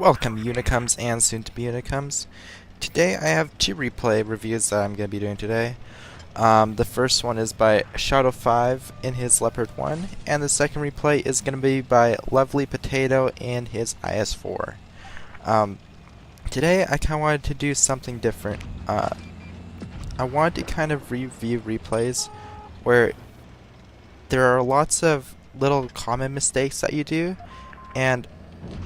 Welcome Unicums and soon to be Unicums. Today I have two replay reviews that I'm going to be doing today. The first one is by Shadow 5 in his Leopard 1, and the second replay is going to be by Lovely Potato in his IS-4. Today I kind of wanted to do something different. I wanted to kind of review replays where there are lots of little common mistakes that you do, and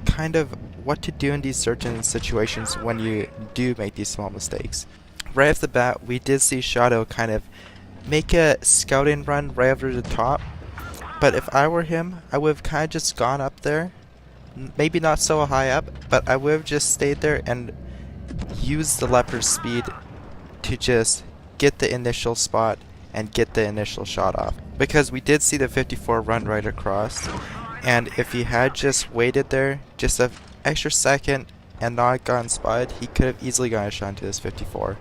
kind of what to do in these certain situations when you do make these small mistakes. Right off the bat, we did see Shadow kind of make a scouting run right over the top, but if I were him, I would have kind of just gone up there, maybe not so high up, but I would have just stayed there and used the Leopard's speed to just get the initial spot and get the initial shot off. Because we did see the 54 run right across, and if he had just waited there just an extra second and not gotten spotted, he could have easily gotten a shot into this 54.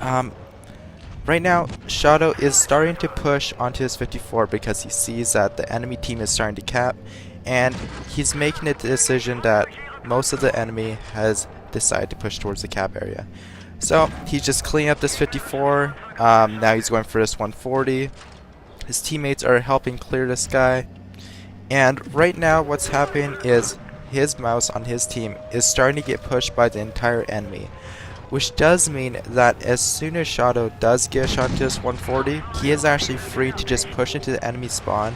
Right now, Shadow is starting to push onto his 54 because he sees that the enemy team is starting to cap, and he's making a decision that most of the enemy has decided to push towards the cap area. So he's just cleaning up this 54. Now he's going for this 140. His teammates are helping clear this guy. And right now what's happening is his mouse on his team is starting to get pushed by the entire enemy, which does mean that as soon as Shadow does get a shot to this 140, he is actually free to just push into the enemy spawn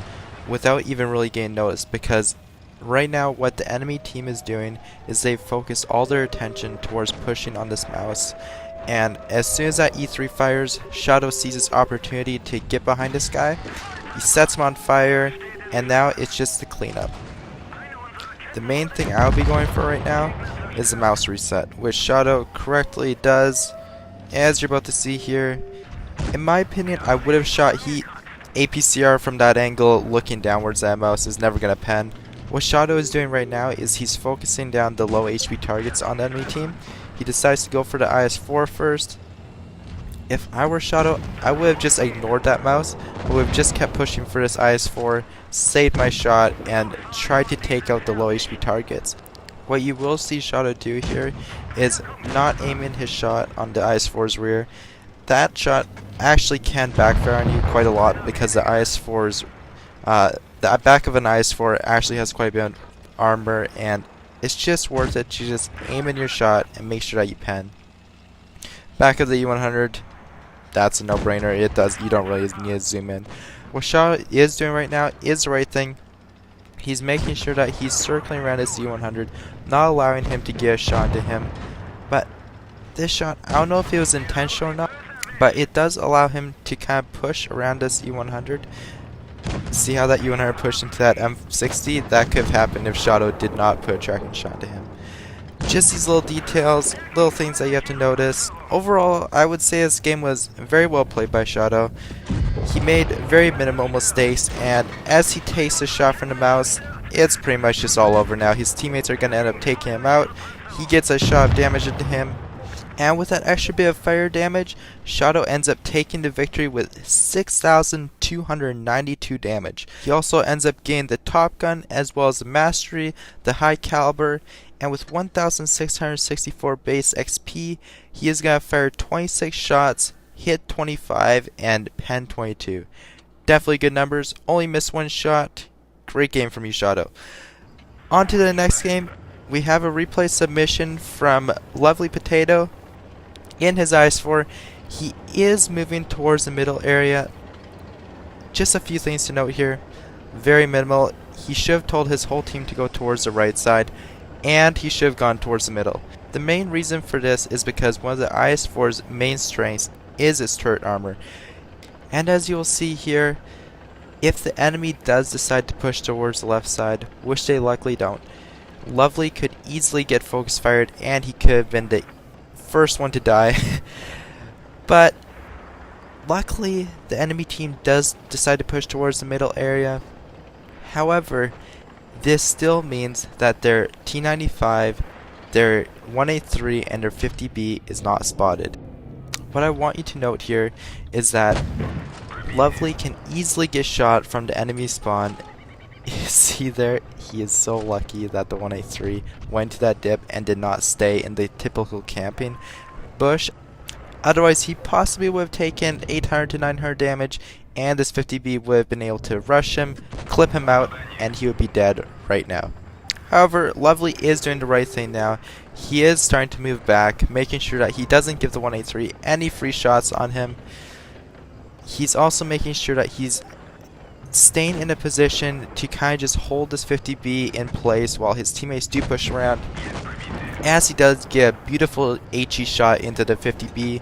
without even really getting noticed, because right now what the enemy team is doing is they've focused all their attention towards pushing on this mouse, and as soon as that E3 fires, Shadow sees his opportunity to get behind this guy, he sets him on fire, and now it's just the cleanup. The main thing I'll be going for right now is the mouse reset, which Shadow correctly does, as you're about to see here. In my opinion, I would have shot heat. APCR from that angle looking downwards at that mouse is never going to pen. What Shadow is doing right now is he's focusing down the low HP targets on the enemy team. He decides to go for the IS-4 first. If I were Shadow, I would have just ignored that mouse. I would have just kept pushing for this IS-4, saved my shot, and tried to take out the low HP targets. What you will see Shadow do here is not aiming his shot on the IS-4's rear. That shot actually can backfire on you quite a lot, because the IS-4's the back of an IS-4 actually has quite a bit of armor, and it's just worth it to just aim in your shot and make sure that you pen. Back of the E100, that's a no-brainer. You don't really need to zoom in. What Shadow is doing right now is the right thing. He's making sure that he's circling around his E100, not allowing him to get a shot into him. But this shot, I don't know if it was intentional or not, but it does allow him to kind of push around this E100. See how that E100 pushed into that M60? That could have happened if Shadow did not put a tracking shot to him. Just these little details, little things that you have to notice. Overall, I would say this game was very well played by Shadow. He made very minimal mistakes, and as he takes a shot from the mouse, it's pretty much just all over now. His teammates are going to end up taking him out. He gets a shot of damage into him, and with that extra bit of fire damage, Shadow ends up taking the victory with 6,292 damage. He also ends up getting the Top Gun as well as the Mastery, the High Caliber, and with 1,664 base XP, he is going to fire 26 shots, hit 25, and pen 22. Definitely good numbers. Only missed one shot. Great game from you, Shadow. On to the next game. We have a replay submission from Lovely Potato in his IS-4. He is moving towards the middle area. Just a few things to note here. Very minimal. He should have told his whole team to go towards the right side, and he should have gone towards the middle. The main reason for this is because one of the IS-4's main strengths is its turret armor. And as you will see here, if the enemy does decide to push towards the left side, which they likely don't, Lovely could easily get focus fired, and he could have been the first one to die. But luckily, the enemy team does decide to push towards the middle area. However, this still means that their T95, their 183, and their 50B is not spotted. What I want you to note here is that Lovely can easily get shot from the enemy spawn You see there, he is so lucky that the 183 went to that dip and did not stay in the typical camping bush. Otherwise, he possibly would have taken 800 to 900 damage, and this 50B would have been able to rush him, clip him out, and he would be dead right now. However, Lovely is doing the right thing now. He is starting to move back, making sure that he doesn't give the 183 any free shots on him. He's also making sure that he's staying in a position to kind of just hold this 50B in place while his teammates do push around. As he does get a beautiful HE shot into the 50B,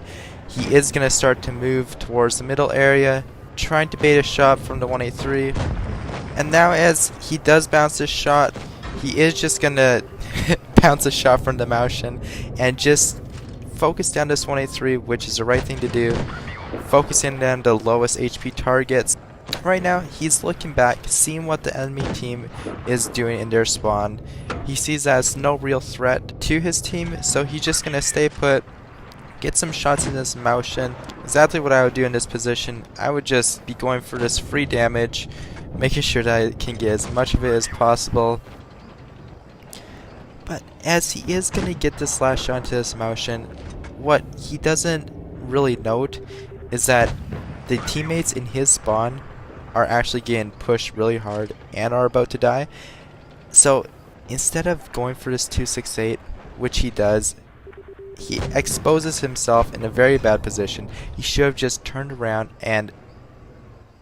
he is going to start to move towards the middle area, trying to bait a shot from the 183. And now as he does bounce this shot, he is just going to bounce a shot from the motion and just focus down this 183, which is the right thing to do. Focusing on the lowest HP targets. Right now, he's looking back, seeing what the enemy team is doing in their spawn. He sees that as no real threat to his team, so he's just going to stay put, get some shots in this motion. Exactly what I would do in this position. I would just be going for this free damage, making sure that I can get as much of it as possible. But as he is going to get this last shot into this motion, what he doesn't really note is that the teammates in his spawn are actually getting pushed really hard and are about to die. So instead of going for this 268, which he does, he exposes himself in a very bad position. He should have just turned around and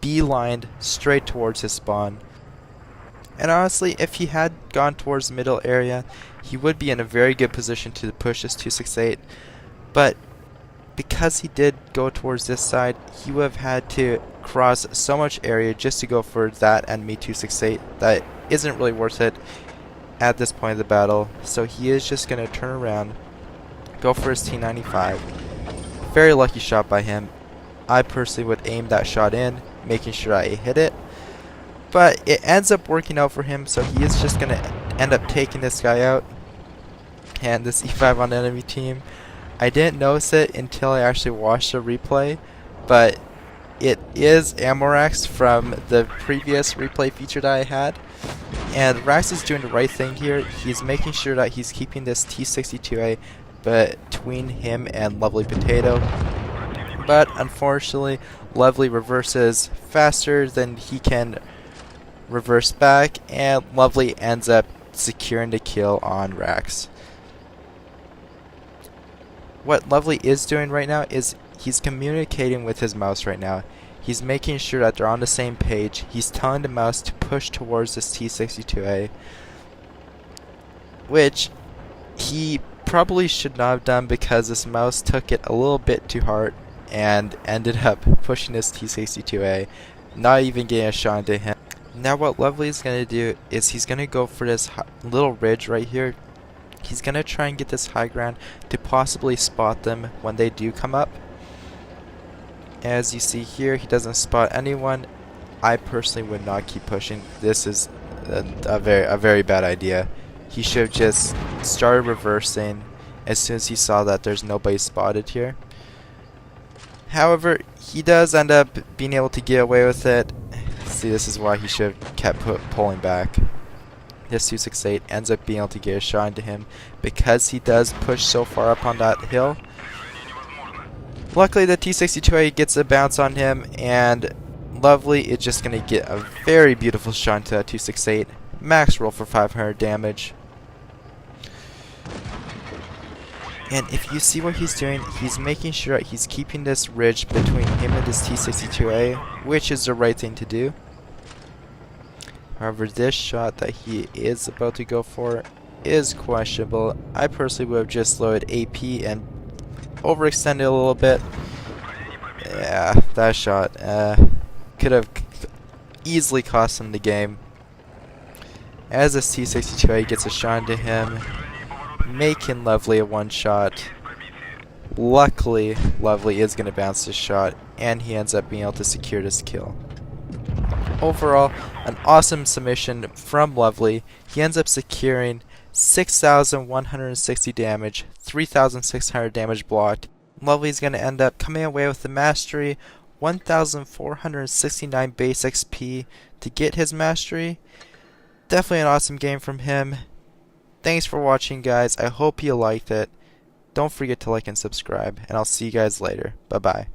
beelined straight towards his spawn. And honestly, if he had gone towards the middle area, he would be in a very good position to push this 268. But because he did go towards this side, he would have had to cross so much area just to go for that enemy 268 that isn't really worth it at this point of the battle. So he is just going to turn around, go for his T95. Very lucky shot by him. I personally would aim that shot in, making sure I hit it. But it ends up working out for him, so he is just going to end up taking this guy out. And this E5 on the enemy team, I didn't notice it until I actually watched the replay, but it is Amorax from the previous replay feature that I had. And Rax is doing the right thing here. He's making sure that he's keeping this T62A between him and Lovely Potato. But unfortunately, Lovely reverses faster than he can reverse back, and Lovely ends up securing the kill on Rax. What Lovely is doing right now is he's communicating with his mouse right now. He's making sure that they're on the same page. He's telling the mouse to push towards this T62A, which he probably should not have done because this mouse took it a little bit too hard and ended up pushing this T62A, not even getting a shot into him. Now what Lovely is going to do is he's going to go for this little ridge right here. He's going to try and get this high ground to possibly spot them when they do come up. As you see here, he doesn't spot anyone. I personally would not keep pushing. This is a very bad idea. He should have just started reversing as soon as he saw that there's nobody spotted here. However, he does end up being able to get away with it. See, this is why he should have kept pulling back. This 268 ends up being able to get a shot into him because he does push so far up on that hill. Luckily, the T62A gets a bounce on him, and Lovely is just going to get a very beautiful shot into that 268. Max roll for 500 damage. And if you see what he's doing, he's making sure that he's keeping this ridge between him and this T62A, which is the right thing to do. However, this shot that he is about to go for is questionable. I personally would have just loaded AP and overextended a little bit. Yeah, that shot could have easily cost him the game. As this T62A gets a shot into him, making Lovely a one shot. Luckily, Lovely is going to bounce this shot, and he ends up being able to secure this kill. Overall, an awesome submission from Lovely. He ends up securing 6,160 damage, 3,600 damage blocked. Lovely's going to end up coming away with the mastery, 1,469 base XP to get his mastery. definitely an awesome game from him. Thanks for watching, guys. I hope you liked it. Don't forget to like and subscribe, and I'll see you guys later. Bye-bye.